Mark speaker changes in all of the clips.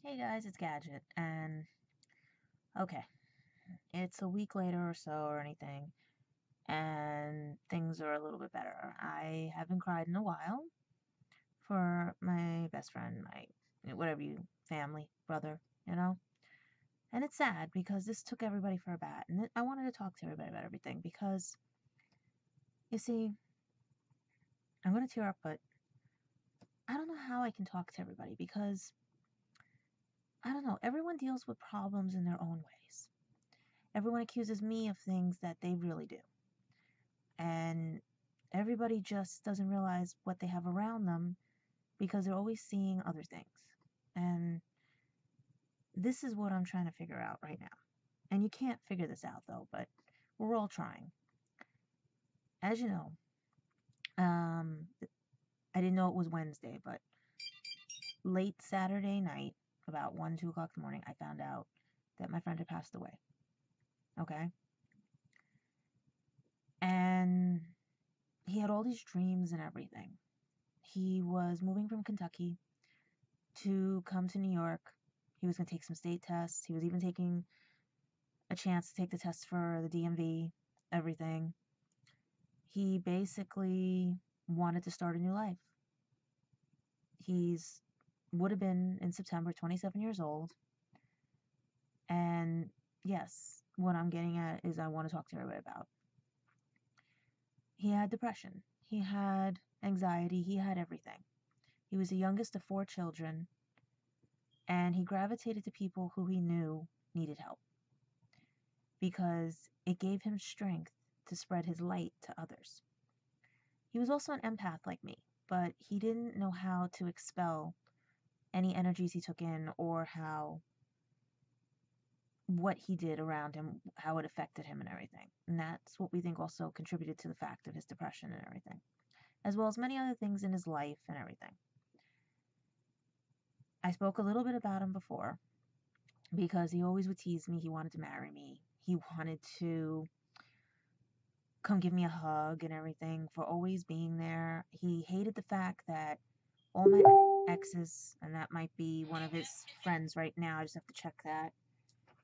Speaker 1: Hey guys, it's Gadget, and okay, it's a week later or so or anything, and things are a little bit better. I haven't cried in a while for my best friend, my whatever you family, brother, you know? And it's sad because this took everybody for a bat, and I wanted to talk to everybody about everything because you see, I'm gonna tear up, but I don't know how I can talk to everybody because I don't know, everyone deals with problems in their own ways. Everyone accuses me of things that they really do. And everybody just doesn't realize what they have around them because they're always seeing other things. And this is what I'm trying to figure out right now. And you can't figure this out though, but we're all trying. As you know, um, I didn't know it was Wednesday, but late Saturday night, about 1, 2 o'clock in the morning, I found out that my friend had passed away. Okay? And he had all these dreams and everything. He was moving from Kentucky to come to New York. He was going to take some state tests. He was even taking a chance to take the test for the DMV, everything. He basically wanted to start a new life. He's would have been in September 27 years old. And yes, what I'm getting at is I want to talk to everybody about. He had depression. He had anxiety. He had everything. He was the youngest of 4 children, and he gravitated to people who he knew needed help because it gave him strength to spread his light to others. He was also an empath like me, but he didn't know how to expel any energies he took in or how what he did around him, how it affected him and everything. And that's what we think also contributed to the fact of his depression and everything, as well as many other things in his life and everything. I spoke a little bit about him before because he always would tease me. He wanted to marry me. He wanted to come give me a hug and everything, for always being there. He hated the fact that all my exes, and that might be one of his friends right now, I just have to check that,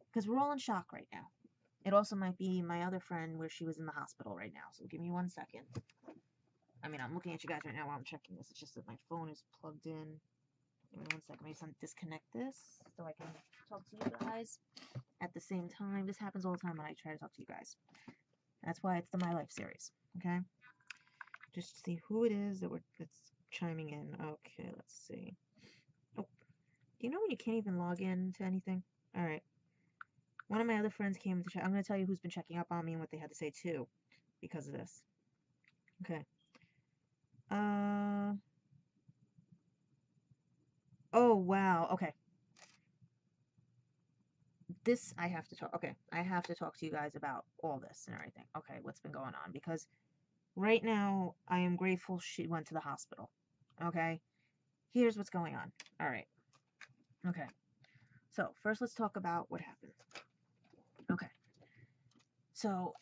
Speaker 1: because we're all in shock right now. It also might be my other friend where she was in the hospital right now, so give me 1 second. I mean, I'm looking at you guys right now while I'm checking this. It's just that my phone is plugged in. Give me 1 second. Maybe just disconnect this so I can talk to you guys at the same time. This happens all the time when I try to talk to you guys. That's why it's the My Life series, okay? Just to see who it is that's chiming in. Okay, let's see. Oh, do you know when you can't even log in to anything? All right. One of my other friends came to check. I'm going to tell you who's been checking up on me and what they had to say too because of this. Okay. Oh, wow. Okay. This I have to talk. Okay. I have to talk to you guys about all this and everything. Okay. What's been going on? Because right now I am grateful she went to the hospital. Okay. Here's what's going on. All right. Okay. So first let's talk about what happened. Okay. So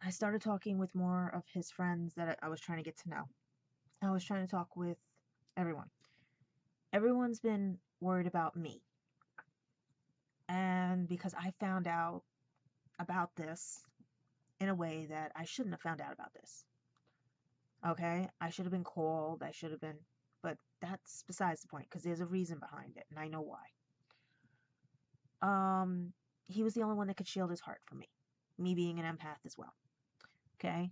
Speaker 1: I started talking with more of his friends that I was trying to get to know. I was trying to talk with everyone. Everyone's been worried about me. And because I found out about this in a way that I shouldn't have found out about this. Okay? I should have been called. I should have been. But that's besides the point because there's a reason behind it and I know why. He was the only one that could shield his heart from me being an empath as well. Okay?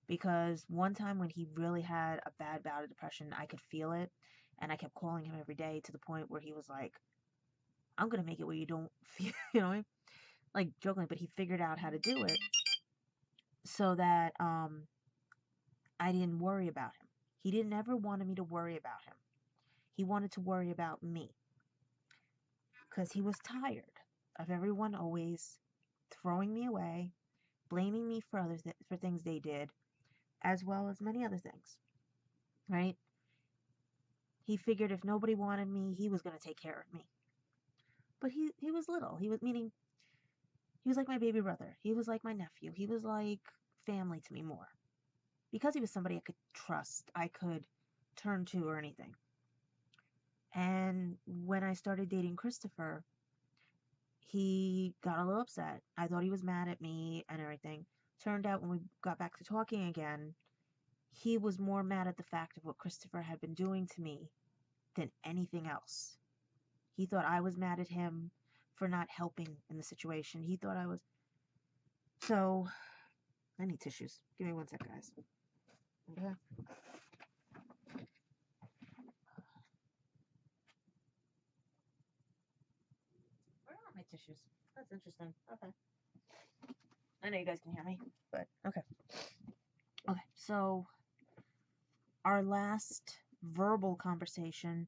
Speaker 1: Because one time when he really had a bad bout of depression, I could feel it, and I kept calling him every day to the point where he was like, I'm gonna make it where you don't feel, like joking, but he figured out how to do it so that I didn't worry about him. He didn't ever wanted me to worry about him. He wanted to worry about me because he was tired of everyone always throwing me away, blaming me for for things they did, as well as many other things, right? He figured if nobody wanted me, he was going to take care of me. But he was little. He was meaning he was like my baby brother. He was like my nephew. He was like family to me more. Because he was somebody I could trust, I could turn to or anything. And when I started dating Christopher, he got a little upset. I thought he was mad at me and everything. Turned out when we got back to talking again, he was more mad at the fact of what Christopher had been doing to me than anything else. He thought I was mad at him for not helping in the situation. He thought I was. So, I need tissues. Give me one sec, guys. Okay. Where are my tissues? That's interesting. Okay. I know you guys can hear me, but okay. Okay, so our last verbal conversation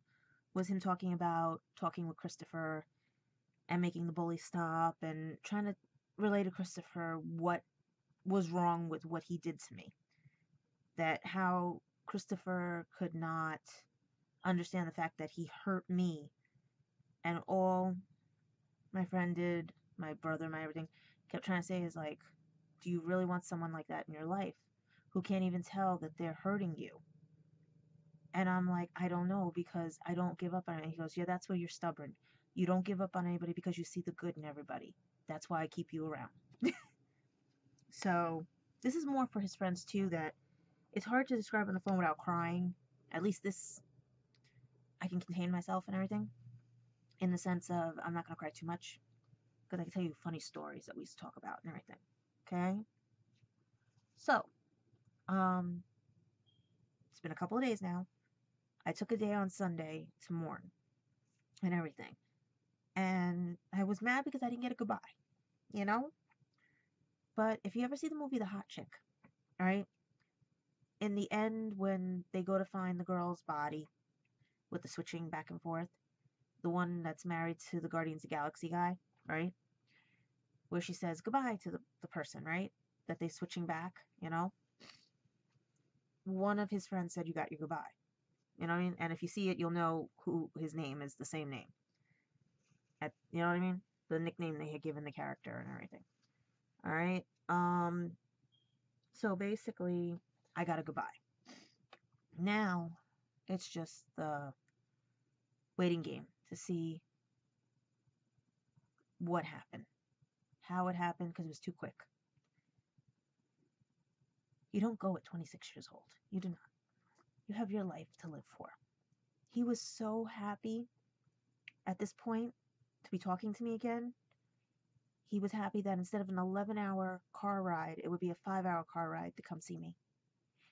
Speaker 1: was him talking about talking with Christopher and making the bully stop and trying to relay to Christopher what was wrong with what he did to me. That how Christopher could not understand the fact that he hurt me, and all my friend did, my brother, my everything, kept trying to say is like, do you really want someone like that in your life who can't even tell that they're hurting you? And I'm like, I don't know, because I don't give up on it. He goes, yeah, that's where you're stubborn. You don't give up on anybody because you see the good in everybody. That's why I keep you around. So this is more for his friends too, that it's hard to describe on the phone without crying. At least this, I can contain myself and everything, in the sense of I'm not going to cry too much, because I can tell you funny stories that we used to talk about and everything. Okay? So, it's been a couple of days now. I took a day on Sunday to mourn and everything. And I was mad because I didn't get a goodbye, you know? But if you ever see the movie The Hot Chick, right? In the end, when they go to find the girl's body with the switching back and forth, the one that's married to the Guardians of the Galaxy guy, right? Where she says goodbye to the person, right? That they switching back, you know? One of his friends said, you got your goodbye. You know what I mean? And if you see it, you'll know who his name is, the same name. You know what I mean? The nickname they had given the character and everything. All right. So basically, I got a goodbye. Now, it's just the waiting game to see what happened, how it happened, because it was too quick. You don't go at 26 years old. You do not. You have your life to live for. He was so happy at this point to be talking to me again. He was happy that instead of an 11-hour car ride, it would be a 5-hour car ride to come see me.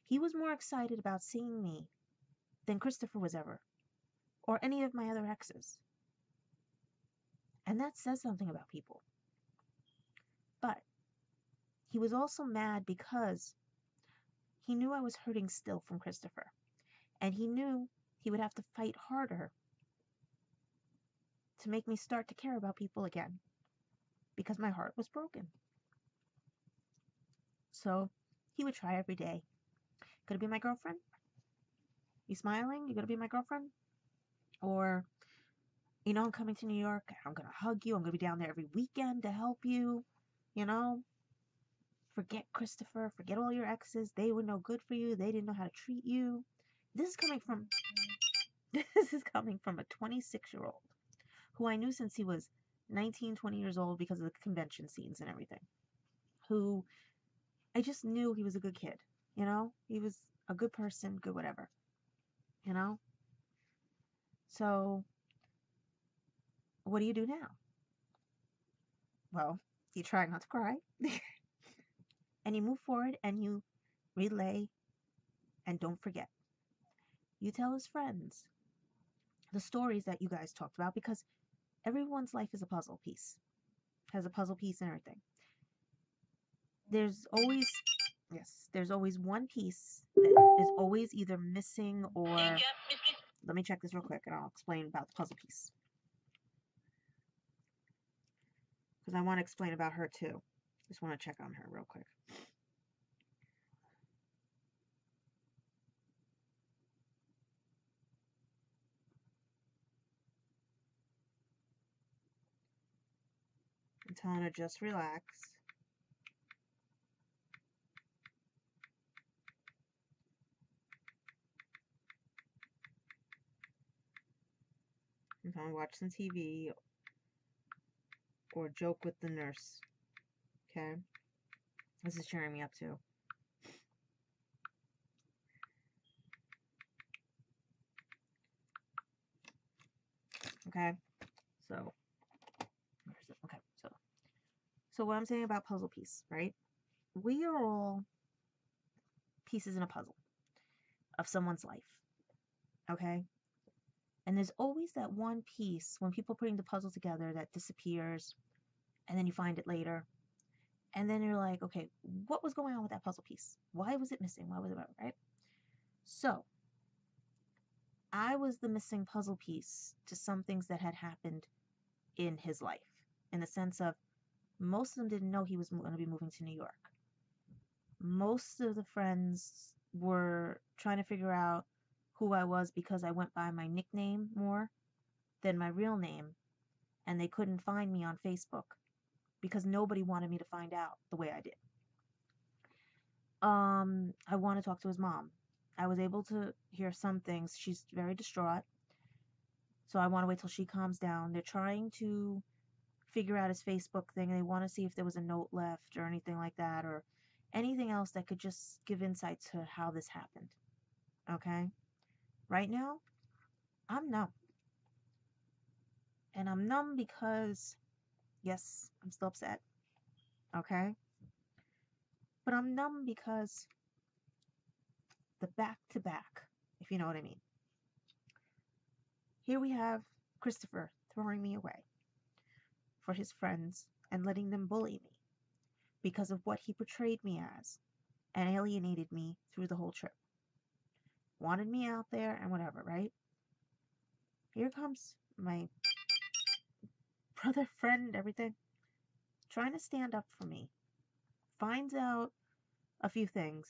Speaker 1: He was more excited about seeing me than Christopher was ever, or any of my other exes. And that says something about people. But he was also mad because he knew I was hurting still from Christopher. And he knew he would have to fight harder to make me start to care about people again, because my heart was broken. So he would try every day. Gonna be my girlfriend? You smiling? You gonna be my girlfriend? Or, you know, I'm coming to New York. I'm gonna hug you. I'm gonna be down there every weekend to help you. You know? Forget Christopher. Forget all your exes. They were no good for you. They didn't know how to treat you. This is coming from a 26-year-old who I knew since he was 19, 20 years old because of the convention scenes and everything. Who I just knew he was a good kid. You know? He was a good person, good whatever. You know? So, what do you do now? Well, you try not to cry. And you move forward and you relay, and don't forget. You tell his friends the stories that you guys talked about, because everyone's life is a puzzle piece. Has a puzzle piece and everything. There's always one piece that is always either missing or... Let me check this real quick and I'll explain about the puzzle piece. Because I want to explain about her too. Just want to check on her real quick. I'm telling her just relax. if I want to watch some TV or joke with the nurse. Okay? This is cheering me up too. Okay? So, where's it? Okay, so what I'm saying about puzzle piece, right? We are all pieces in a puzzle of someone's life. Okay? And there's always that one piece when people are putting the puzzle together that disappears, and then you find it later. And then you're like, okay, what was going on with that puzzle piece? Why was it missing? Why was it, right? So, I was the missing puzzle piece to some things that had happened in his life, in the sense of most of them didn't know he was going to be moving to New York. Most of the friends were trying to figure out who I was because I went by my nickname more than my real name, and they couldn't find me on Facebook because nobody wanted me to find out the way I did. I want to talk to his mom. I was able to hear some things. She's very distraught. So I want to wait till she calms down. They're trying to figure out his Facebook thing. They want to see if there was a note left or anything like that, or anything else that could just give insight to how this happened. Okay? Right now, I'm numb. And I'm numb because, yes, I'm still upset. Okay? But I'm numb because the back to back, if you know what I mean. Here we have Christopher throwing me away for his friends and letting them bully me because of what he portrayed me as and alienated me through the whole trip. Wanted me out there and whatever, right? Here comes my brother, friend, everything, trying to stand up for me. Finds out a few things.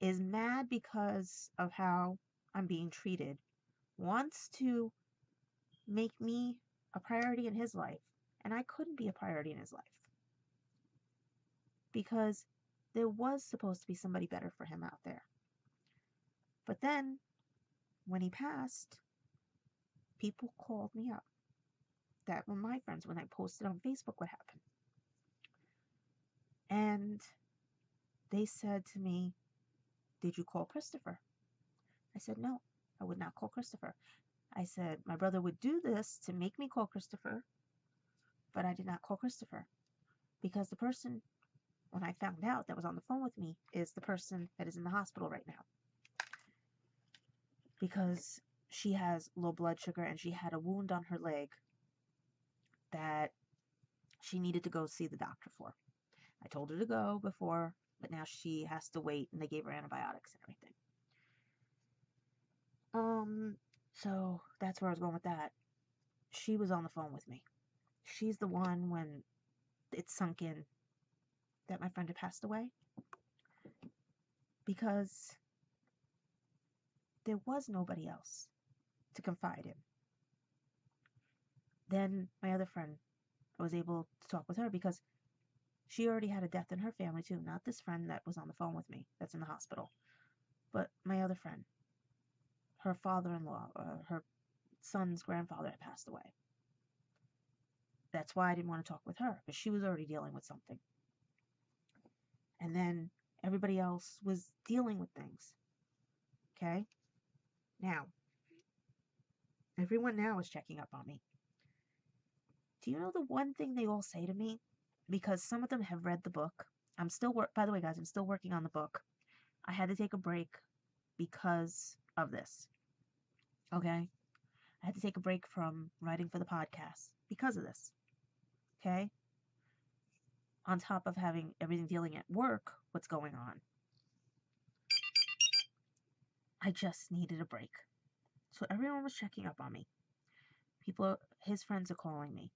Speaker 1: Is mad because of how I'm being treated. Wants to make me a priority in his life. And I couldn't be a priority in his life. Because there was supposed to be somebody better for him out there. But then, when he passed, people called me up. That were my friends when I posted on Facebook what happened. And they said to me, did you call Christopher? I said, no, I would not call Christopher. I said, my brother would do this to make me call Christopher, but I did not call Christopher. Because the person, when I found out that was on the phone with me, is the person that is in the hospital right now. Because she has low blood sugar and she had a wound on her leg that she needed to go see the doctor for. I told her to go before, but now she has to wait, and they gave her antibiotics and everything. So that's where I was going with that. She was on the phone with me. She's the one when it sunk in that my friend had passed away. Because there was nobody else to confide in. Then my other friend, I was able to talk with her because she already had a death in her family too. Not this friend that was on the phone with me, that's in the hospital, but my other friend. Her father-in-law, her son's grandfather had passed away. That's why I didn't want to talk with her, because she was already dealing with something. And then everybody else was dealing with things. Okay? Now, everyone now is checking up on me. Do you know the one thing they all say to me? Because some of them have read the book. By the way, guys, I'm still working on the book. I had to take a break because of this. Okay? I had to take a break from writing for the podcast because of this. Okay? On top of having everything dealing at work, what's going on. I just needed a break. So everyone was checking up on me. His friends are calling me.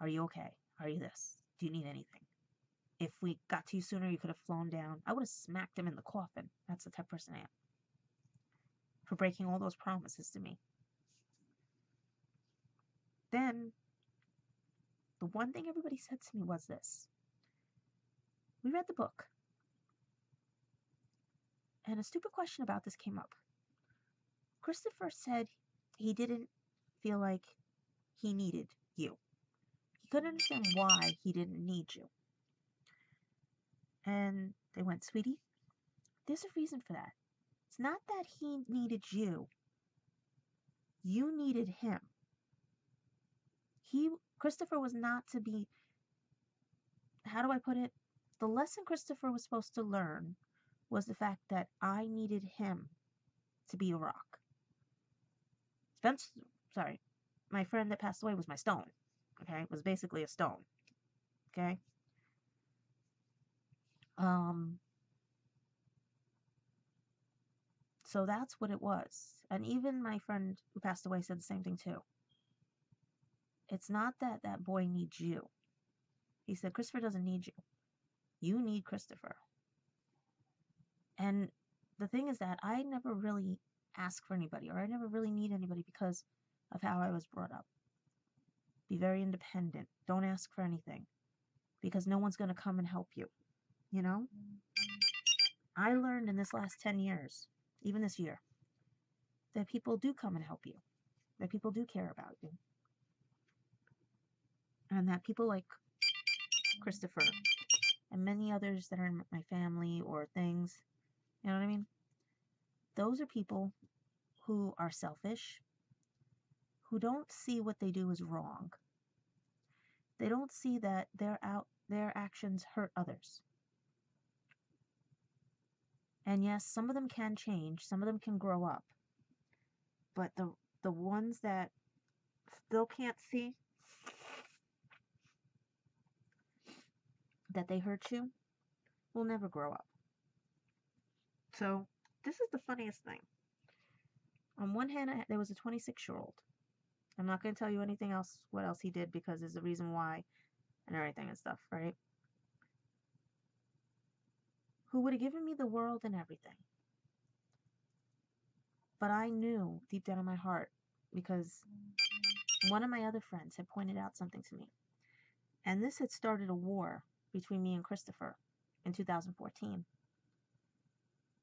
Speaker 1: Are you okay? Are you this? Do you need anything? If we got to you sooner, you could have flown down. I would have smacked him in the coffin. That's the type of person I am. For breaking all those promises to me. Then, the one thing everybody said to me was this. We read the book. And a stupid question about this came up. Christopher said he didn't feel like he needed you. He couldn't understand why he didn't need you. And they went, sweetie, there's a reason for that. It's not that he needed you. You needed him. Christopher was not to be, how do I put it? The lesson Christopher was supposed to learn was the fact that I needed him to be a rock. My friend that passed away was my stone. Okay, it was basically a stone. Okay. So that's what it was. And even my friend who passed away said the same thing too. It's not that that boy needs you. He said, Christopher doesn't need you. You need Christopher. And the thing is that I never really ask for anybody, or I never really need anybody because of how I was brought up. Be very independent. Don't ask for anything because no one's going to come and help you. You know? I learned in this last 10 years, even this year, that people do come and help you. That people do care about you. And that people like Christopher and many others that are in my family or things, you know what I mean? Those are people who are selfish, who don't see what they do as wrong. They don't see that their actions hurt others. And yes, some of them can change, some of them can grow up. But the ones that still can't see that they hurt you will never grow up. So this is the funniest thing. On one hand, there was a 26-year-old. I'm not going to tell you anything else, what else he did, because there's a reason why and everything and stuff, right? Who would have given me the world and everything. But I knew deep down in my heart, because one of my other friends had pointed out something to me. And this had started a war between me and Christopher in 2014.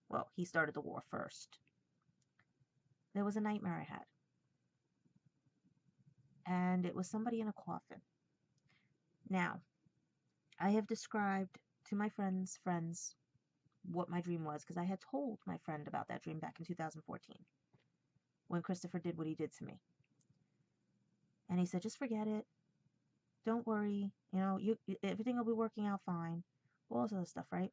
Speaker 1: Well, he started the war first. There was a nightmare I had. And it was somebody in a coffin. Now, I have described to my friends what my dream was, because I had told my friend about that dream back in 2014 when Christopher did what he did to me. And he said, just forget it. Don't worry. You know, everything will be working out fine. All this other stuff, right?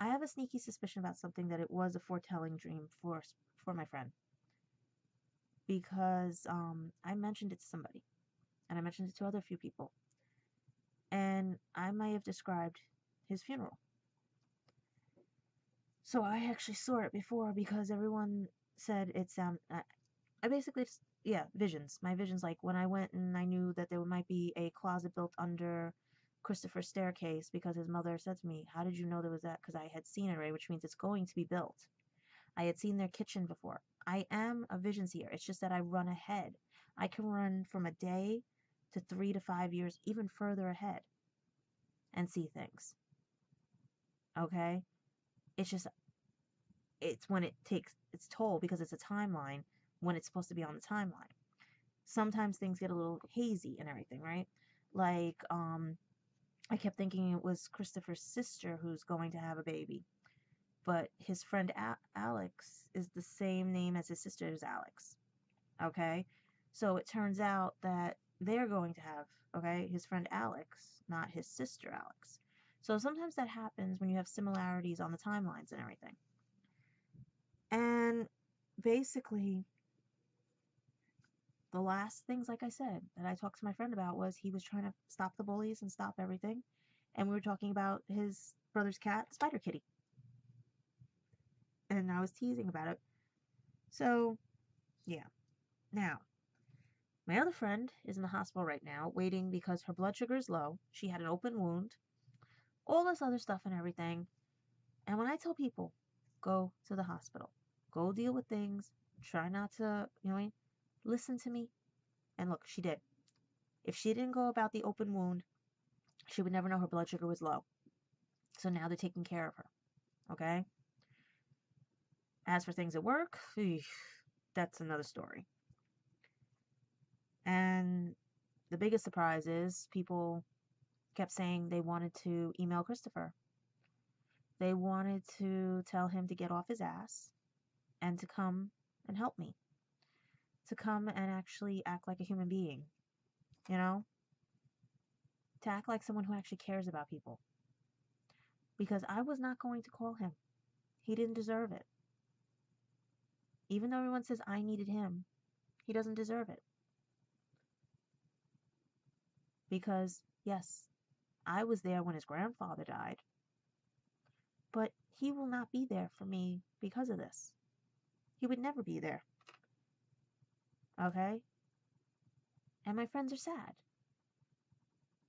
Speaker 1: I have a sneaky suspicion about something, that it was a foretelling dream for my friend. Because I mentioned it to somebody. And I mentioned it to other few people. And I might have described his funeral. So I actually saw it before, because everyone said it sounded... I basically just, visions. My visions, like when I went and I knew that there might be a closet built under Christopher's staircase, because his mother said to me, how did you know there was that? Because I had seen it already, which means it's going to be built. I had seen their kitchen before. I am a vision seer. It's just that I run ahead. I can run from a day to 3 to 5 years, even further ahead, and see things. Okay? It's just, it's when it takes its toll, because it's a timeline when it's supposed to be on the timeline. Sometimes things get a little hazy and everything, right? Like, I kept thinking it was Christopher's sister who's going to have a baby. But his friend Alex is the same name as his sister's Alex. Okay? So it turns out that they're going to have, okay, his friend Alex, not his sister Alex. So sometimes that happens when you have similarities on the timelines and everything. And basically, the last things, like I said, that I talked to my friend about was he was trying to stop the bullies and stop everything. And we were talking about his brother's cat, Spider Kitty. And I was teasing about it. So, yeah. Now, my other friend is in the hospital right now, waiting because her blood sugar is low. She had an open wound. All this other stuff and everything. And when I tell people, go to the hospital. Go deal with things. Try not to, listen to me. And look, she did. If she didn't go about the open wound, she would never know her blood sugar was low. So now they're taking care of her. Okay? As for things at work, that's another story. And the biggest surprise is people kept saying they wanted to email Christopher. They wanted to tell him to get off his ass and to come and help me. To come and actually act like a human being, you know? To act like someone who actually cares about people. Because I was not going to call him. He didn't deserve it. Even though everyone says I needed him, he doesn't deserve it. Because, yes, I was there when his grandfather died. But he will not be there for me because of this. He would never be there. Okay? And my friends are sad.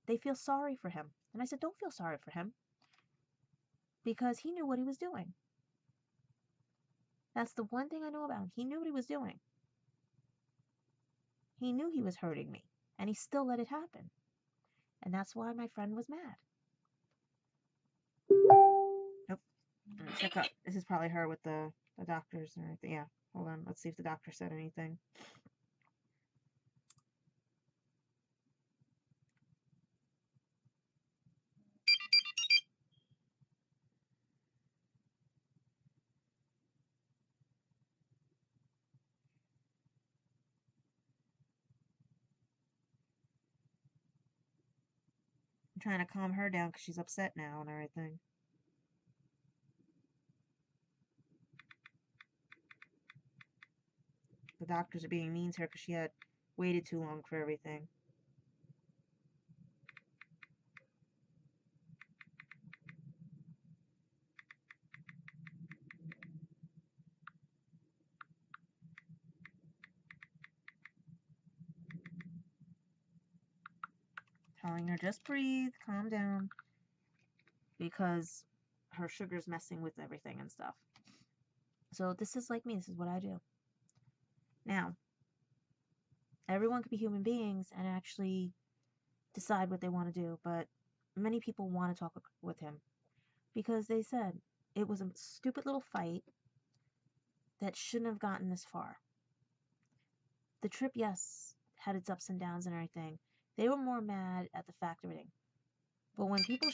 Speaker 1: They feel sorry for him. And I said, don't feel sorry for him. Because he knew what he was doing. That's the one thing I know about him. He knew what he was doing. He knew he was hurting me. And he still let it happen. And that's why my friend was mad. Nope. Check up. This is probably her with the doctors and everything. Yeah. Hold on. Let's see if the doctor said anything. I'm trying to calm her down because she's upset now and everything. The doctors are being mean to her because she had waited too long for everything. Telling her, just breathe, calm down. Because her sugar's messing with everything and stuff. So this is like me. This is what I do. Now, everyone could be human beings and actually decide what they want to do, but many people want to talk with him because they said it was a stupid little fight that shouldn't have gotten this far. The trip, yes, had its ups and downs and everything. They were more mad at the fact of everything. But when people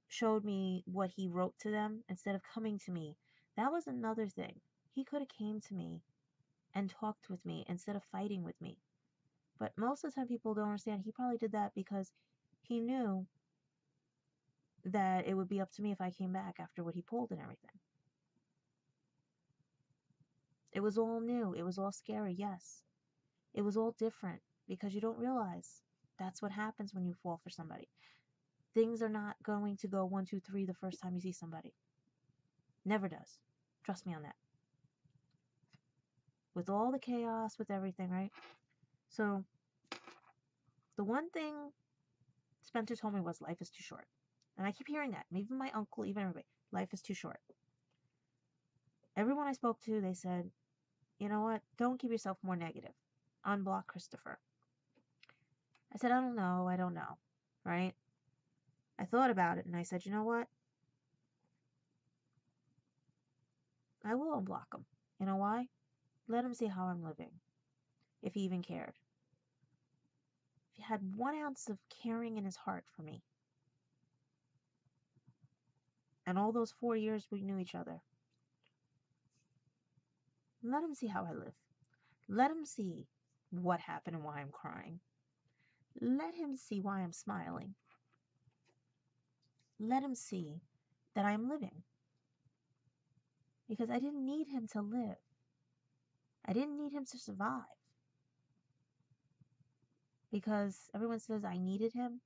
Speaker 1: showed me what he wrote to them instead of coming to me, that was another thing. He could have came to me and talked with me instead of fighting with me. But most of the time people don't understand. He probably did that because he knew that it would be up to me if I came back after what he pulled and everything. It was all new. It was all scary, yes. It was all different because you don't realize that's what happens when you fall for somebody. Things are not going to go 1, 2, 3 the first time you see somebody. Never does. Trust me on that. With all the chaos, with everything, right? So, the one thing Spencer told me was life is too short. And I keep hearing that. Even my uncle, even everybody. Life is too short. Everyone I spoke to, they said, you know what? Don't give yourself more negative. Unblock Christopher. I said, I don't know. Right? I thought about it and I said, you know what? I will unblock him. You know why? Let him see how I'm living. If he even cared. If he had 1 ounce of caring in his heart for me. And all those 4 years we knew each other. Let him see how I live. Let him see what happened and why I'm crying. Let him see why I'm smiling. Let him see that I'm living. Because I didn't need him to live. I didn't need him to survive. Because everyone says I needed him.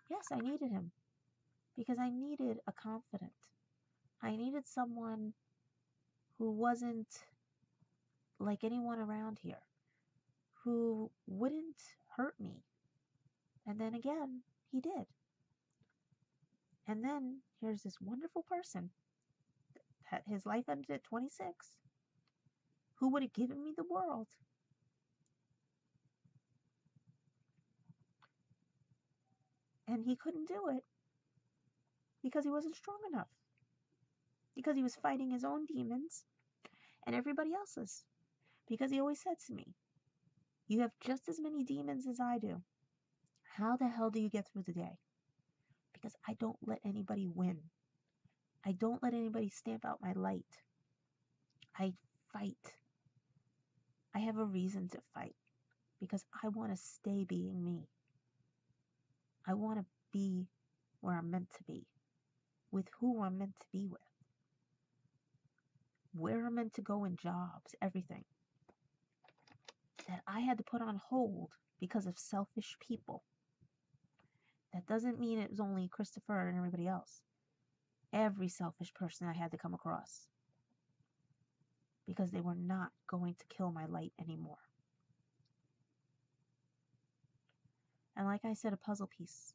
Speaker 1: Yes, I needed him. Because I needed a confidant. I needed someone who wasn't like anyone around here. Who wouldn't hurt me. And then again, he did. And then here's this wonderful person that his life ended at 26, who would have given me the world. And he couldn't do it because he wasn't strong enough. Because he was fighting his own demons and everybody else's. Because he always said to me, you have just as many demons as I do. How the hell do you get through the day? Because I don't let anybody win. I don't let anybody stamp out my light. I fight. I have a reason to fight because I want to stay being me. I want to be where I'm meant to be, with who I'm meant to be with, where I'm meant to go in jobs, everything that I had to put on hold because of selfish people. That doesn't mean it was only Christopher and everybody else. Every selfish person I had to come across because they were not going to kill my light anymore. And like I said, a puzzle piece.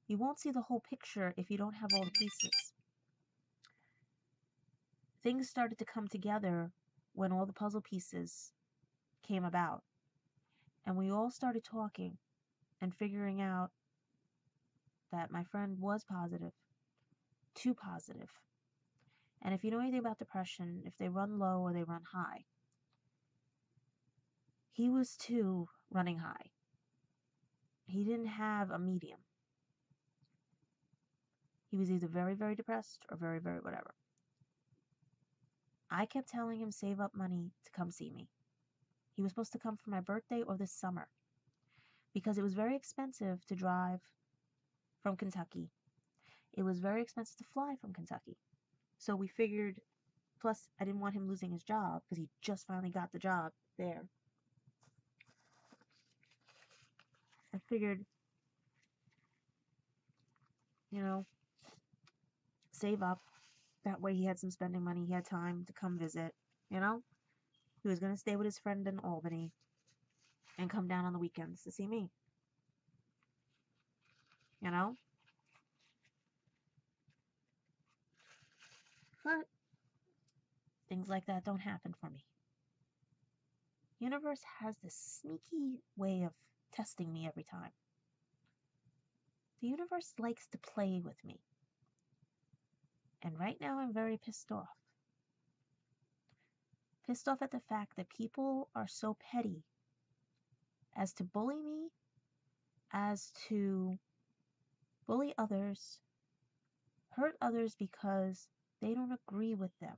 Speaker 1: You won't see the whole picture if you don't have all the pieces. Things started to come together when all the puzzle pieces came about. And we all started talking and figuring out that my friend was positive, too positive. And if you know anything about depression, if they run low or they run high, he was too running high. He didn't have a medium. He was either very, very depressed or very, very whatever. I kept telling him save up money to come see me. He was supposed to come for my birthday or this summer because it was very expensive to drive from Kentucky. It was very expensive to fly from Kentucky. So we figured, plus I didn't want him losing his job because he just finally got the job there. I figured, save up. That way he had some spending money. He had time to come visit, He was going to stay with his friend in Albany and come down on the weekends to see me. But things like that don't happen for me. Universe has this sneaky way of testing me every time. The universe likes to play with me. And right now I'm very pissed off. Pissed off at the fact that people are so petty as to bully me, as to bully others, hurt others because they don't agree with them.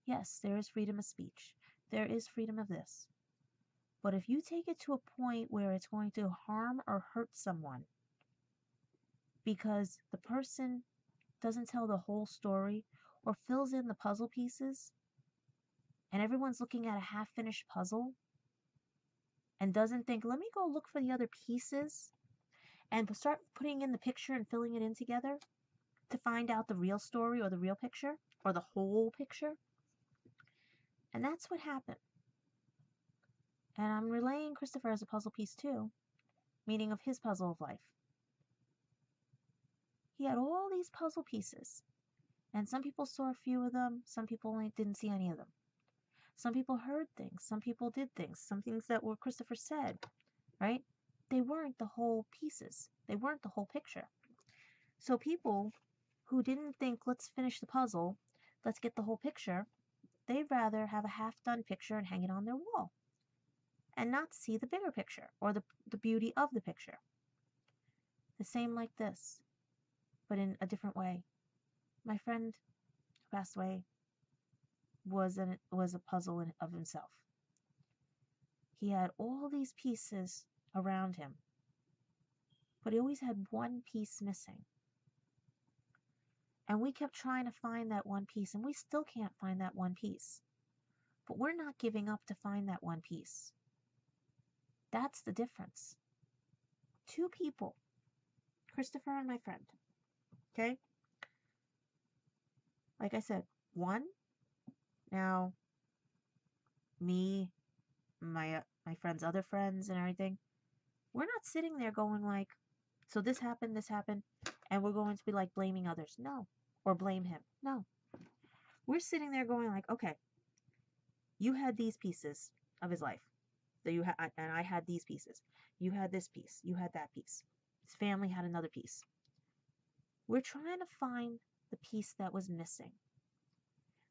Speaker 1: Yes, there is freedom of speech. There is freedom of this. But if you take it to a point where it's going to harm or hurt someone because the person doesn't tell the whole story or fills in the puzzle pieces and everyone's looking at a half-finished puzzle and doesn't think, let me go look for the other pieces and start putting in the picture and filling it in together to find out the real story or the real picture or the whole picture. And that's what happened. And I'm relaying Christopher as a puzzle piece too, meaning of his puzzle of life. He had all these puzzle pieces, and some people saw a few of them, some people only didn't see any of them. Some people heard things, some people did things, some things that were Christopher said, right? They weren't the whole pieces. They weren't the whole picture. So people who didn't think, let's finish the puzzle, let's get the whole picture, they'd rather have a half-done picture and hang it on their wall and not see the bigger picture or the beauty of the picture. The same like this, but in a different way. My friend who passed away was a puzzle of himself. He had all these pieces around him, but he always had one piece missing. And we kept trying to find that one piece, and we still can't find that one piece. But we're not giving up to find that one piece. That's the difference. Two people, Christopher and my friend, okay? Like I said, one, now me, my friend's other friends and everything, we're not sitting there going like, so this happened, and we're going to be like blaming others. No. Or blame him. No. We're sitting there going like, okay, you had these pieces of his life that you had, and I had these pieces. You had this piece. You had that piece. His family had another piece. We're trying to find the piece that was missing.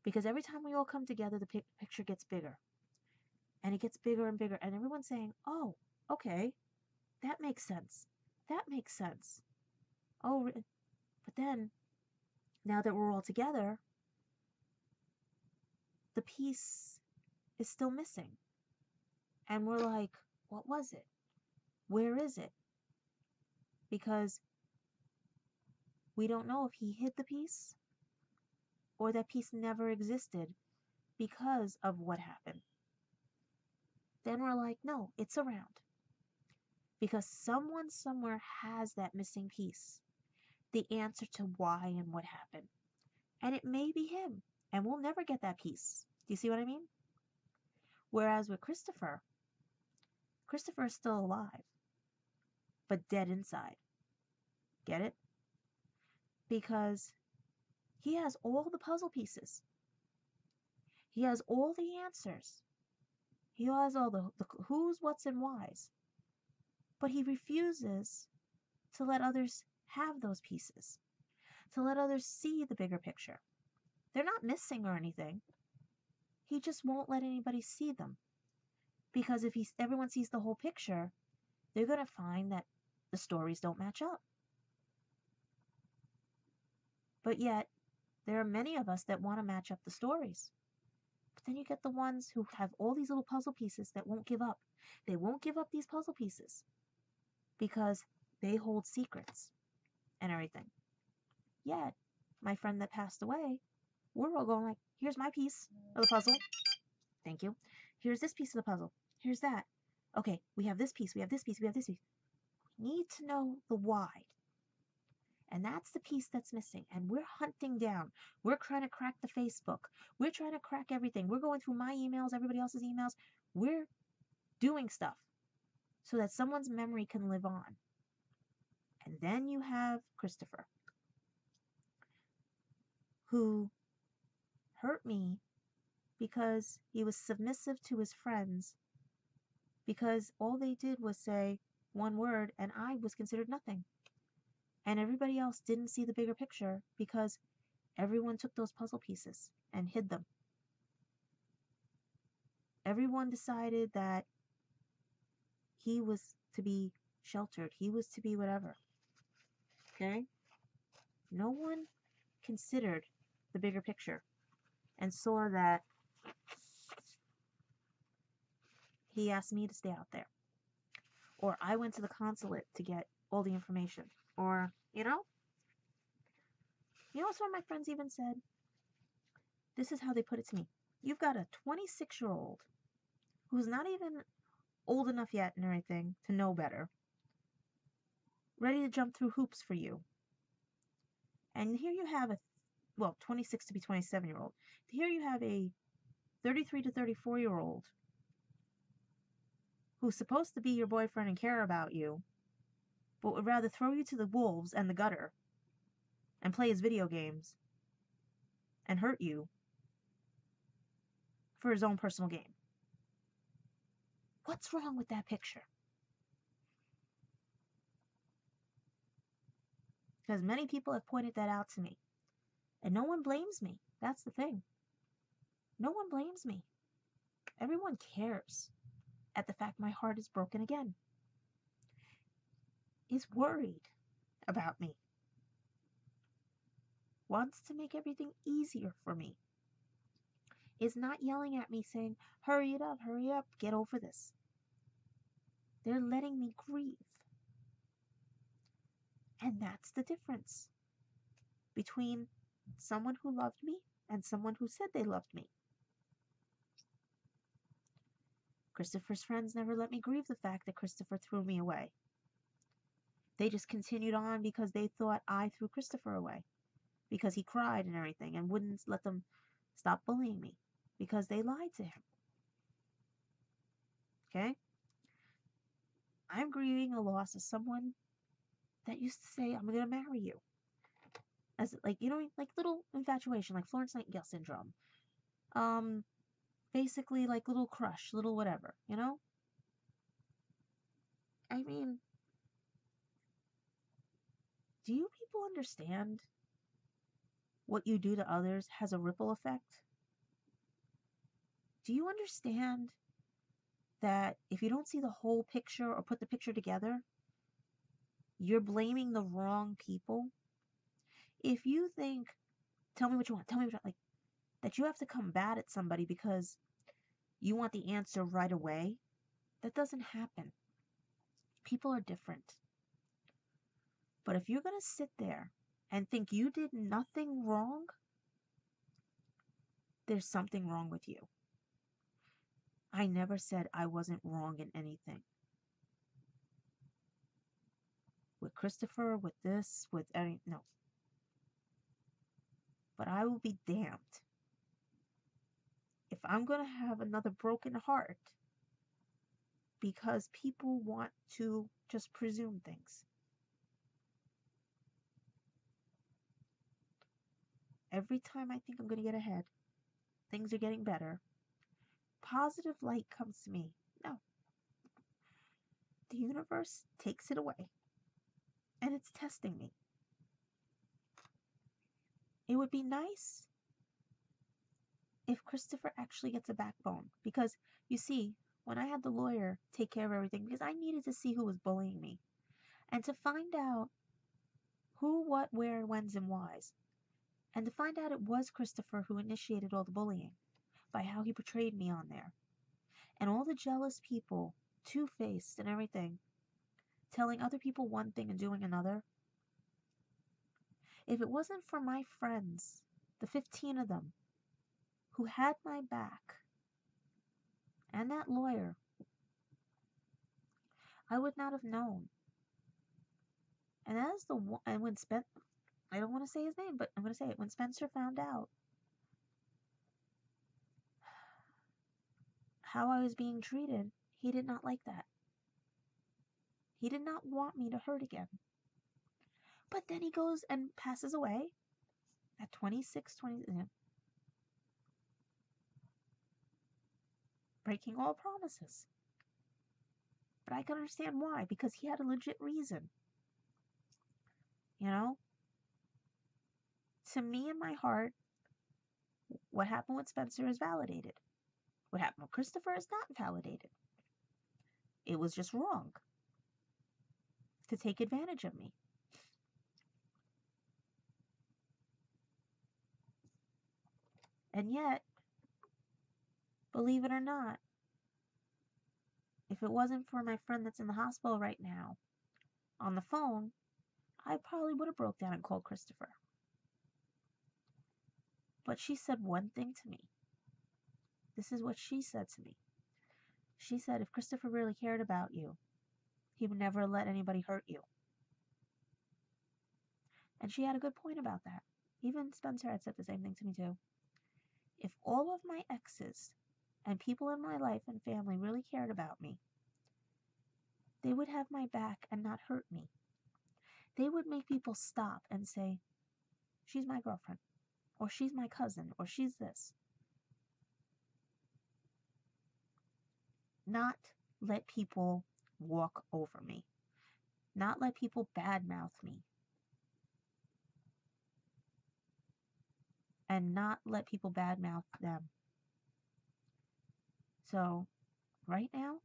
Speaker 1: Because every time we all come together, the picture gets bigger. And it gets bigger and bigger. And everyone's saying, oh, okay, that makes sense. That makes sense. Oh, but then, now that we're all together, the piece is still missing. And we're like, what was it? Where is it? Because we don't know if he hid the piece or that piece never existed because of what happened. Then we're like, no, it's around. Because someone somewhere has that missing piece, the answer to why and what happened. And it may be him, and we'll never get that piece. Do you see what I mean? Whereas with Christopher is still alive, but dead inside. Get it? Because he has all the puzzle pieces. He has all the answers. He has all the who's, what's, and whys. But he refuses to let others have those pieces, to let others see the bigger picture. They're not missing or anything. He just won't let anybody see them. Because if everyone sees the whole picture, they're going to find that the stories don't match up. But yet, there are many of us that want to match up the stories. But then you get the ones who have all these little puzzle pieces that won't give up. They won't give up these puzzle pieces because they hold secrets and everything. Yet, my friend that passed away, we're all going like, here's my piece of the puzzle. Thank you. Here's this piece of the puzzle. Here's that. Okay, we have this piece, we have this piece, we have this piece. We need to know the why. And that's the piece that's missing. And we're hunting down. We're trying to crack the Facebook. We're trying to crack everything. We're going through my emails, everybody else's emails. We're doing stuff so that someone's memory can live on. And then you have Christopher, who hurt me because he was submissive to his friends, because all they did was say one word and I was considered nothing. And everybody else didn't see the bigger picture because everyone took those puzzle pieces and hid them. Everyone decided that he was to be sheltered. He was to be whatever. Okay? No one considered the bigger picture and saw that he asked me to stay out there. Or I went to the consulate to get all the information. Or, you know what some of my friends even said? This is how they put it to me. You've got a 26-year-old who's not even old enough yet and everything to know better, ready to jump through hoops for you. And here you have 26 to be 27-year-old. Here you have a 33 to 34-year-old who's supposed to be your boyfriend and care about you, but would rather throw you to the wolves and the gutter and play his video games and hurt you for his own personal gain. What's wrong with that picture? Because many people have pointed that out to me. And no one blames me. That's the thing. No one blames me. Everyone cares at the fact my heart is broken again. Is worried about me. Wants to make everything easier for me. Is not yelling at me saying, hurry it up, get over this. They're letting me grieve. And that's the difference between someone who loved me and someone who said they loved me. Christopher's friends never let me grieve the fact that Christopher threw me away. They just continued on because they thought I threw Christopher away. Because he cried and everything and wouldn't let them stop bullying me. Because they lied to him. Okay? I'm grieving the loss of someone that used to say, I'm going to marry you. As like little infatuation, like Florence Nightingale syndrome. Basically like little crush, little whatever, I mean, do you people understand what you do to others has a ripple effect? Do you understand that if you don't see the whole picture or put the picture together, you're blaming the wrong people? If you think, tell me what you want, tell me what you want, like, that you have to combat at somebody because you want the answer right away, that doesn't happen. People are different. But if you're going to sit there and think you did nothing wrong, there's something wrong with you. I never said I wasn't wrong in anything. With Christopher, with this, with any, no. But I will be damned if I'm going to have another broken heart because people want to just presume things. Every time I think I'm going to get ahead, things are getting better, positive light comes to me. No. The universe takes it away. And it's testing me. It would be nice if Christopher actually gets a backbone. Because, you see, when I had the lawyer take care of everything, because I needed to see who was bullying me. And to find out who, what, where, whens, and whys. And to find out it was Christopher who initiated all the bullying by how he portrayed me on there. And all the jealous people, two-faced and everything, telling other people one thing and doing another. If it wasn't for my friends, the 15 of them, who had my back, and that lawyer, I would not have known. And as the one, and when I don't want to say his name, but I'm going to say it, when Spencer found out how I was being treated, he did not like that. He did not want me to hurt again. But then he goes and passes away at 26, 20, breaking all promises. But I can understand why, because he had a legit reason. You know? To me, in my heart, what happened with Spencer is validated. What happened with Christopher is not validated. It was just wrong to take advantage of me. And yet, believe it or not, if it wasn't for my friend that's in the hospital right now, on the phone, I probably would have broke down and called Christopher. But she said one thing to me. This is what she said to me. She said, if Christopher really cared about you, he would never let anybody hurt you. And she had a good point about that. Even Spencer had said the same thing to me too. If all of my exes and people in my life and family really cared about me, they would have my back and not hurt me. They would make people stop and say, she's my girlfriend, or she's my cousin, or she's this. Not let people walk over me. Not let people badmouth me. And not let people badmouth them. So, right now,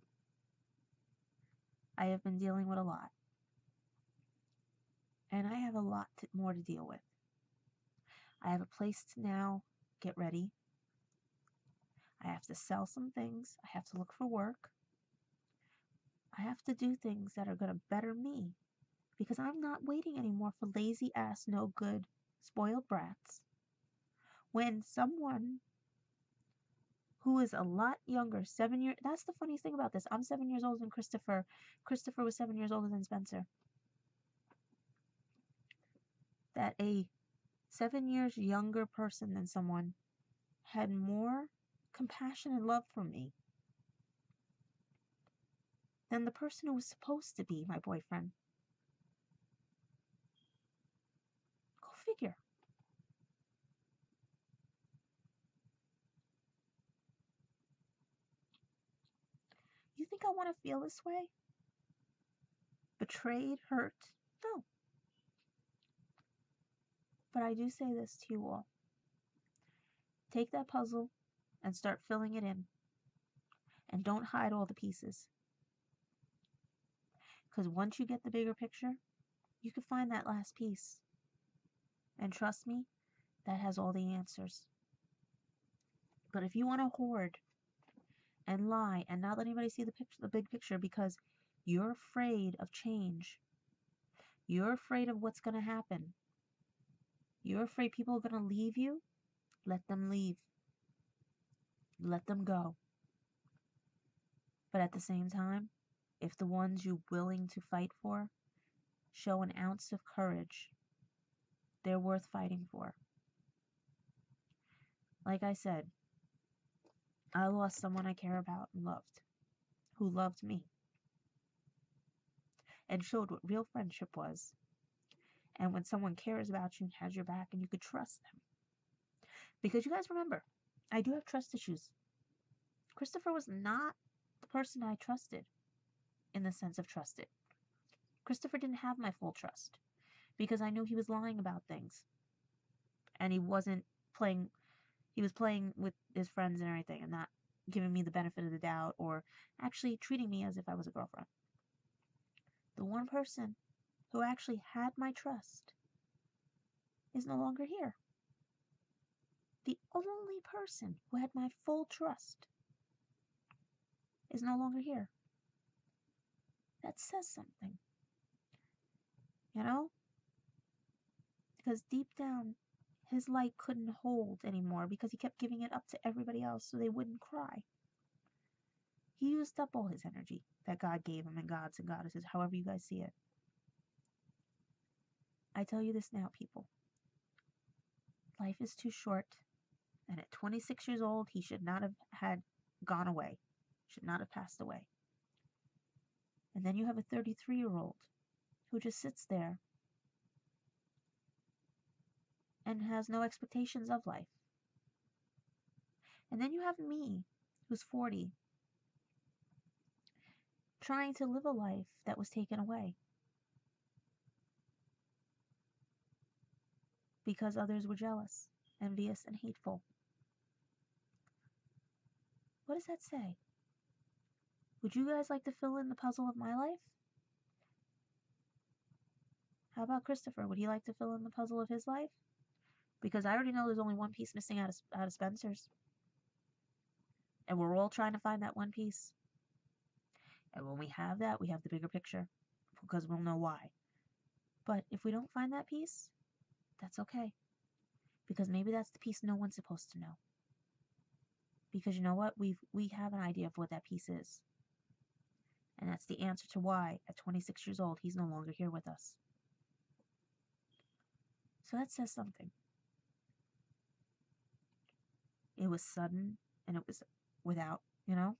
Speaker 1: I have been dealing with a lot. And I have a lot more to deal with. I have a place to now get ready. I have to sell some things. I have to look for work. I have to do things that are going to better me. Because I'm not waiting anymore for lazy ass, no good, spoiled brats. When someone who is a lot younger, 7 years, that's the funniest thing about this. I'm 7 years older than Christopher. Christopher was 7 years older than Spencer. That a 7 years younger person than someone had more compassion and love for me than the person who was supposed to be my boyfriend. Go figure. You think I want to feel this way? Betrayed, hurt? No. But I do say this to you all. Take that puzzle and start filling it in. And don't hide all the pieces. Because once you get the bigger picture, you can find that last piece. And trust me, that has all the answers. But if you want to hoard and lie and not let anybody see the big picture because you're afraid of change, you're afraid of what's going to happen, you're afraid people are going to leave you, let them leave. Let them go. But at the same time, if the ones you're willing to fight for show an ounce of courage, they're worth fighting for. Like I said, I lost someone I care about and loved, who loved me, and showed what real friendship was. And when someone cares about you and has your back and you could trust them. Because you guys remember, I do have trust issues. Christopher was not the person I trusted in the sense of trusted. Christopher didn't have my full trust because I knew he was lying about things. And he was playing with his friends and everything and not giving me the benefit of the doubt or actually treating me as if I was a girlfriend. The one person who actually had my trust is no longer here. The only person who had my full trust is no longer here. That says something. You know? Because deep down, his light couldn't hold anymore because he kept giving it up to everybody else so they wouldn't cry. He used up all his energy that God gave him, and gods and goddesses, however you guys see it. I tell you this now, people. Life is too short, and at 26 years old, he should not have had gone away, should not have passed away. And then you have a 33-year-old who just sits there and has no expectations of life. And then you have me, who's 40, trying to live a life that was taken away because others were jealous, envious, and hateful. What does that say? Would you guys like to fill in the puzzle of my life? How about Christopher? Would he like to fill in the puzzle of his life? Because I already know there's only one piece missing out of Spencer's. And we're all trying to find that one piece. And when we have that, we have the bigger picture. Because we'll know why. But if we don't find that piece, that's okay. Because maybe that's the piece no one's supposed to know. Because you know what? We have an idea of what that piece is. And that's the answer to why, at 26 years old, he's no longer here with us. So that says something. It was sudden, and it was without, you know?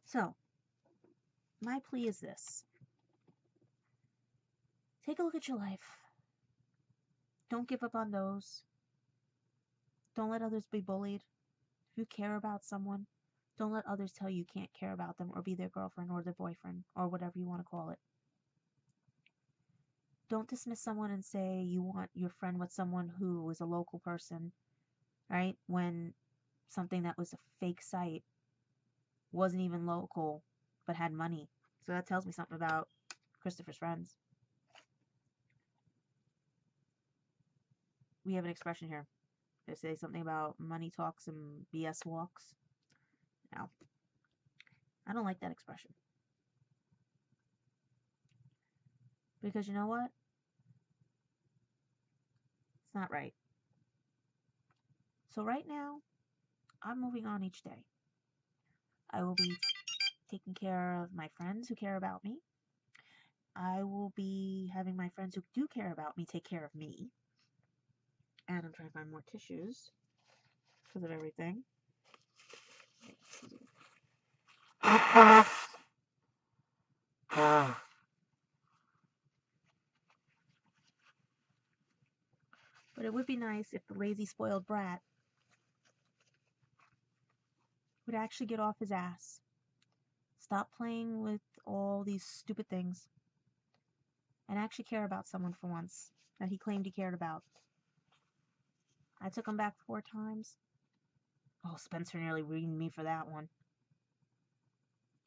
Speaker 1: So, my plea is this. Take a look at your life. Don't give up on those. Don't let others be bullied. If you care about someone, don't let others tell you can't care about them or be their girlfriend or their boyfriend or whatever you want to call it. Don't dismiss someone and say you want your friend with someone who is a local person, right? When something that was a fake site wasn't even local but had money. So that tells me something about Christopher's friends. We have an expression here. They say something about money talks and BS walks. Now, I don't like that expression. Because you know what? It's not right. So right now, I'm moving on each day. I will be taking care of my friends who care about me. I will be having my friends who do care about me take care of me. And I'm trying to find more tissues because of everything. But it would be nice if the lazy, spoiled brat would actually get off his ass. Stop playing with all these stupid things. And actually care about someone for once that he claimed he cared about. I took him back 4 times. Oh, Spencer nearly reamed me for that one.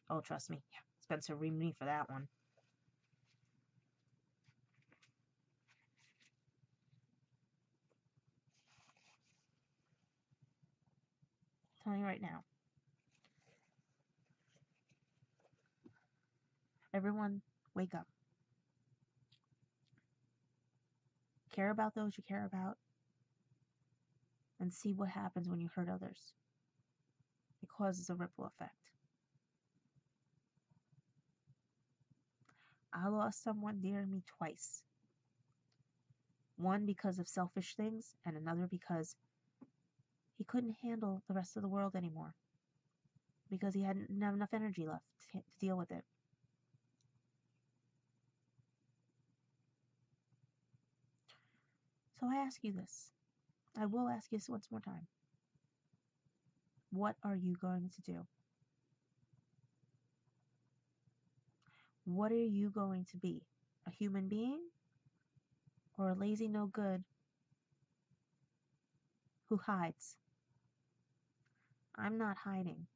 Speaker 1: Oh, trust me. Yeah, Spencer reamed me for that one. I'm telling you right now. Everyone, wake up. Care about those you care about, and see what happens when you hurt others. It causes a ripple effect. I lost someone dear to me twice. One because of selfish things, and another because he couldn't handle the rest of the world anymore. Because he didn't have enough energy left to deal with it. So I ask you this. I will ask you this once more time. What are you going to do? What are you going to be? A human being? Or a lazy no good who hides? I'm not hiding.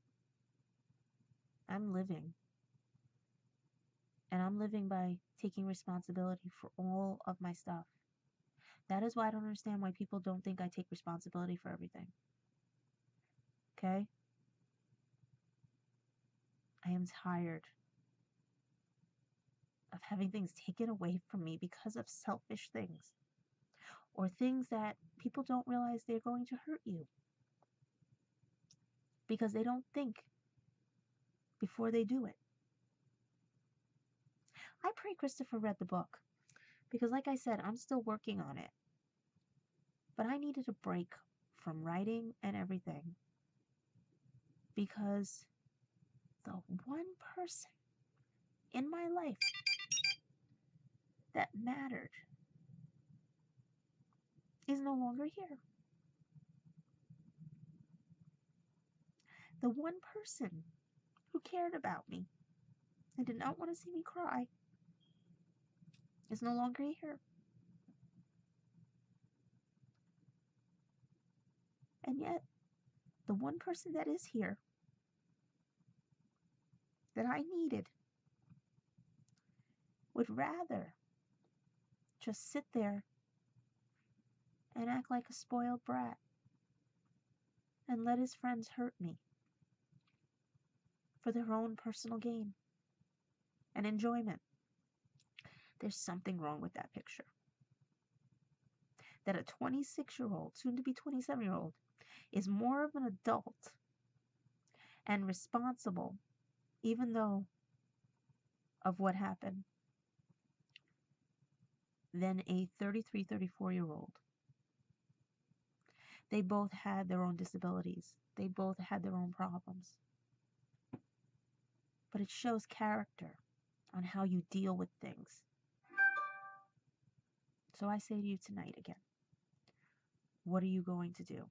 Speaker 1: I'm living. And I'm living by taking responsibility for all of my stuff. That is why I don't understand why people don't think I take responsibility for everything. Okay? I am tired of having things taken away from me because of selfish things. Or things that people don't realize they're going to hurt you. Because they don't think before they do it. I pray Christopher read the book. Because like I said, I'm still working on it. But I needed a break from writing and everything. Because the one person in my life that mattered is no longer here. The one person who cared about me and did not want to see me cry is no longer here. And yet, the one person that is here that I needed would rather just sit there and act like a spoiled brat and let his friends hurt me for their own personal gain and enjoyment. There's something wrong with that picture. That a 26-year-old, soon to be 27-year-old, is more of an adult and responsible, even though of what happened, than a 33, 34-year-old. They both had their own disabilities. They both had their own problems. But it shows character on how you deal with things. So I say to you tonight again, what are you going to do?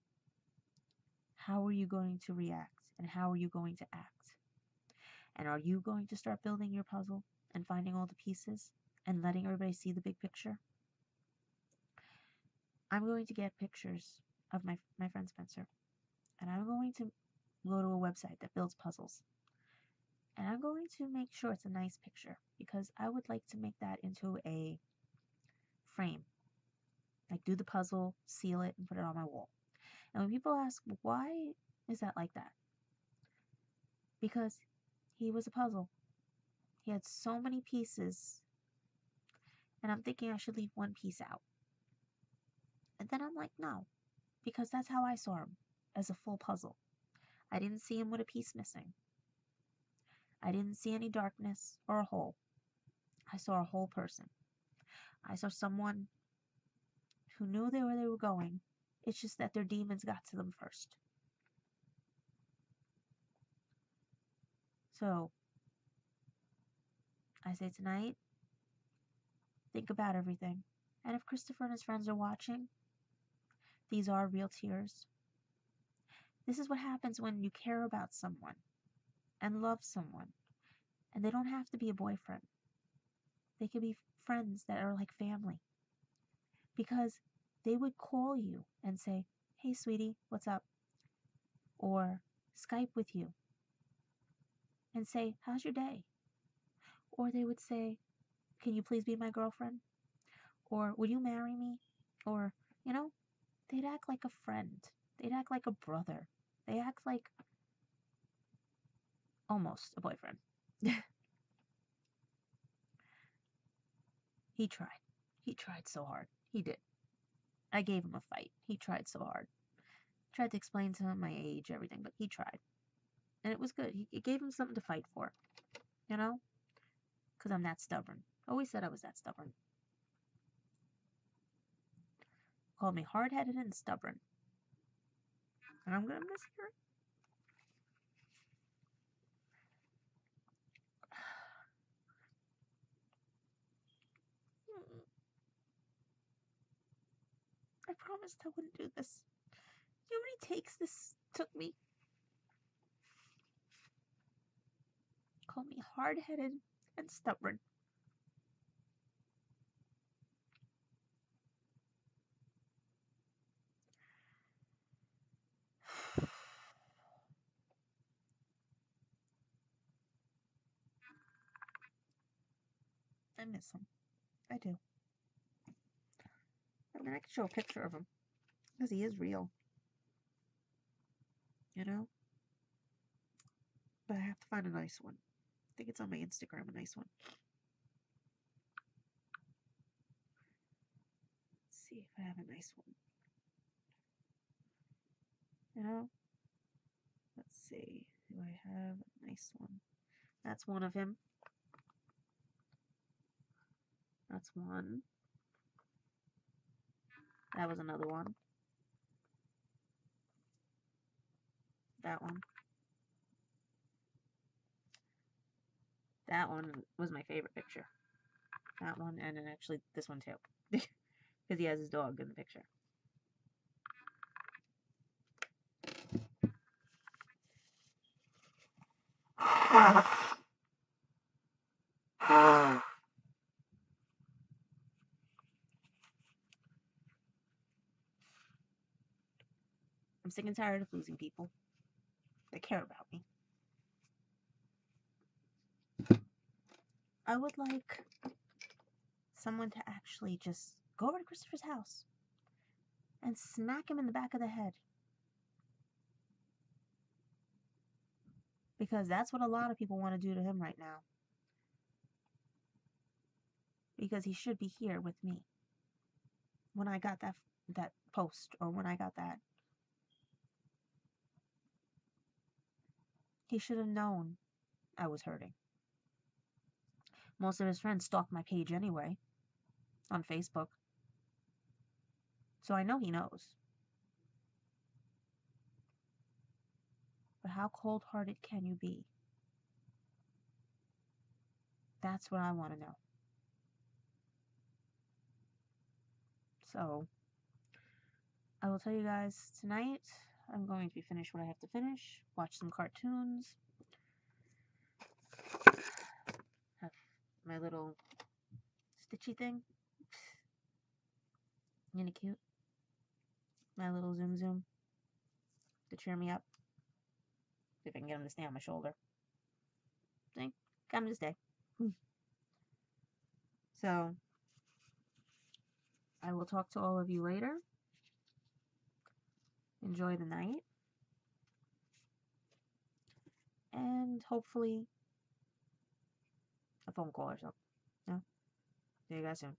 Speaker 1: How are you going to react? And how are you going to act? And are you going to start building your puzzle and finding all the pieces and letting everybody see the big picture? I'm going to get pictures of my friend Spencer. And I'm going to go to a website that builds puzzles. And I'm going to make sure it's a nice picture because I would like to make that into a frame. Like do the puzzle, seal it, and put it on my wall. And when people ask, why is that like that? Because he was a puzzle. He had so many pieces. And I'm thinking I should leave one piece out. And then I'm like, no. Because that's how I saw him, as a full puzzle. I didn't see him with a piece missing. I didn't see any darkness or a hole. I saw a whole person. I saw someone who knew where they were going. It's just that their demons got to them first. So, I say tonight, think about everything. And if Christopher and his friends are watching, these are real tears. This is what happens when you care about someone and love someone. And they don't have to be a boyfriend. They could be friends that are like family. Because they would call you and say, hey, sweetie, what's up? or Skype with you and say, "How's your day?" Or they would say, "Can you please be my girlfriend?" Or, "Will you marry me?" Or, you know, they'd act like a friend. They'd act like a brother. They act like almost a boyfriend. He tried. He tried so hard. He did. I gave him a fight. He tried so hard. Tried to explain to him my age, everything, but he tried. And it was good. It gave him something to fight for, you know? Because I'm that stubborn. Always said I was that stubborn. Called me hard-headed and stubborn. And I'm going to miss her. I promised I wouldn't do this. You know how many takes this took me? Called me hard-headed and stubborn. I miss him. I do. I mean, I could show a picture of him. Because he is real. You know? But I have to find a nice one. I think it's on my Instagram, a nice one. Let's see if I have a nice one. You know? Let's see. Do I have a nice one? That's one of him. That's one. That was another one. That one. That one was my favorite picture. That one, and then actually this one too. Because he has his dog in the picture. I'm sick and tired of losing people that care about me. I would like someone to actually just go over to Christopher's house and smack him in the back of the head. Because that's what a lot of people want to do to him right now. Because he should be here with me. When I got that post, or when I got that, he should have known I was hurting. Most of his friends stalk my page anyway, on Facebook. So I know he knows. But how cold-hearted can you be? That's what I want to know. So, I will tell you guys tonight, I'm going to finish what I have to finish, watch some cartoons, have my little stitchy thing, really cute, my little Zoom Zoom to cheer me up, see if I can get him to stay on my shoulder. See, got him to stay. So, I will talk to all of you later. Enjoy the night. And hopefully a phone call or something. Yeah. See you guys soon.